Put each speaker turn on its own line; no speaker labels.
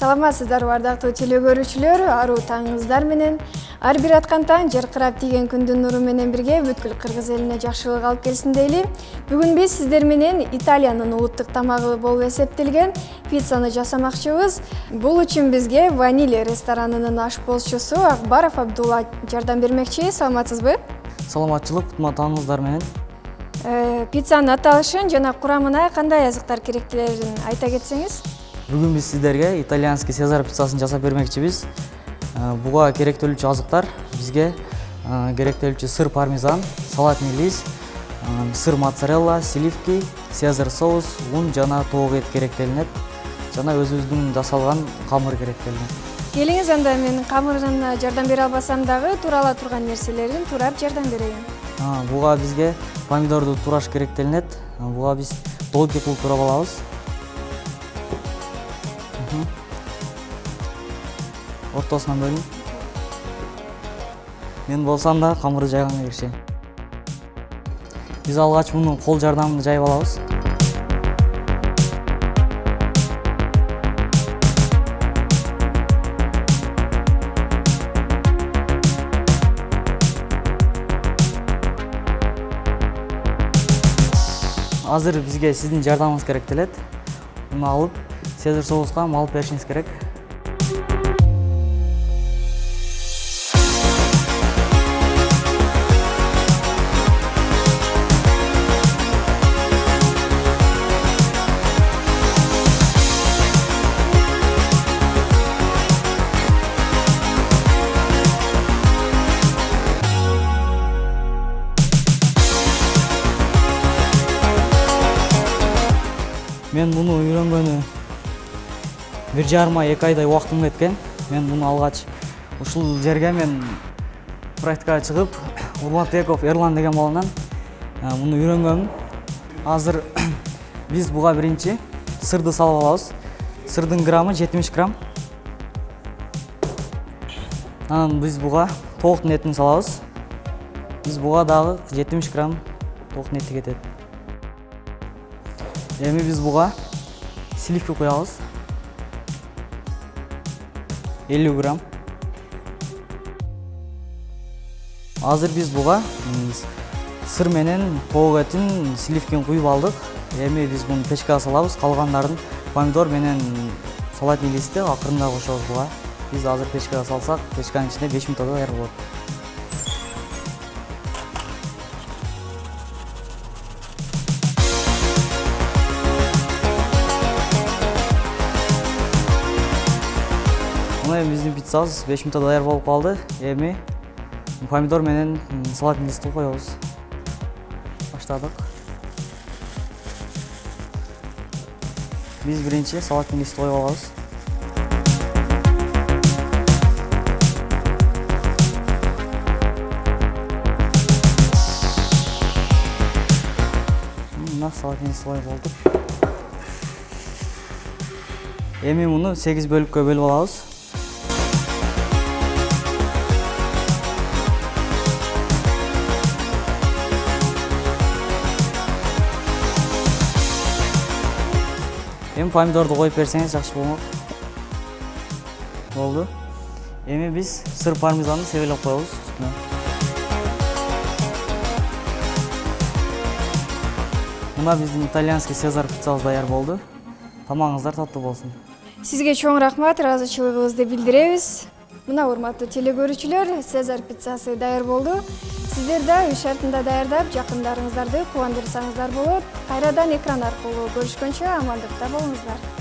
Саламатсыздарбы ардактуу теле көрүүчүлөр, аруу таңыңыздар менен. Ар бир аткан таң жаркырап тийген күндүн нуру менен бирге бүткүл кыргыз элине жакшылык алып келсин дейли. Бүгүн биз сиздер менен Италиянын улуттук тамагы болуп эсептелген пиццаны жасамакчыбыз. Бул үчүн бизге Ванилия ресторанынын ашпозчусу Акбаров Абдулла жардам бермекчи. Саламатсызбы?
Саламатчылык, кутман таңыңыздар менен.
Пиццанын аталышын жана курамына кандай азыктар керектилерин айта кетсеңиз?
Бүгүн биз сиздерге итальянский Цезарь пиццасын жасап бермекчибиз. Буга керектелүүчү азыктар бизге керектелүүчү сыр пармезан, салатный лист, сыр моцарелла, сливки, Цезарь соус, ун жана тоок эт керектелинет. Жана өзүбүздүн жасалган камыр керектелинет.
Келиңиз, анда мен камырына жардам бере албасам дагы турала турган нерселерин турап жардам берейин.
Буга бизге помидорду тураш керектелинет. Буга биз долки кылып турап алабыз. Ортосунан бөлүн. Мен болсам да камырды жайганга киришейин. Биз алгач муну кол жардамында жайып алабыз. Азыр бизге сиздин жардамыңыз керектелет. Муну алып, Цезарь соуска малып беришиңиз керек. Мен муну үйрөнгөнү 1,5-2 айдай убактым кеткен. Мен муну алгач ушул жерге мен практикага чыгып, Урматбеков Эрлан деген баланан муну үйрөнгөнмүн. Азыр биз буга биринчи сырды салып алабыз. Сырдын граммы 70 грамм. Анан биз буга тооктун этин салабыз. Биз буга дагы 70 грамм тооктун эти кетет. Эми биз буга сливки куябыз. 50 грамм. Азыр биз буга сыр менен тоок этин, сливкин куюп алдык. Эми биз муну печкага салабыз. Калгандарын помидор менен салатный листти акырында кошобуз буга. Биз азыр печкага салсак, печканын ичинде 5 минутта даяр болот. Биздин пиццабыз 5 минутта даяр болуп калды. Эми помидор менен салатный листти коебуз. Баштадык. Биз биринчи салатный листти коюп алабыз. Мына салатный лист коюп болдук. Эми муну 8 бөлүккө бөлүп алабыз. Эми помидорду коюп берсеңиз жакшы болмок. Болду. Эми биз сыр пармезанды себелеп коебуз үстүнө. Мына биздин итальянский Цезарь пиццабыз даяр болду. Тамагыңыздар таттуу болсун.
Сизге чоң рахмат, ыраазычылыгыбызды билдиребиз. Мына урматтуу теле көрүүчүлөр, Цезарь пиццасы даяр болду. Сиздер да үй шартында даярдап, жакындарыңыздарды кубандырсаңыздар болот. Кайрадан экран аркылуу көрүшкөнчө амандыкта болуңуздар.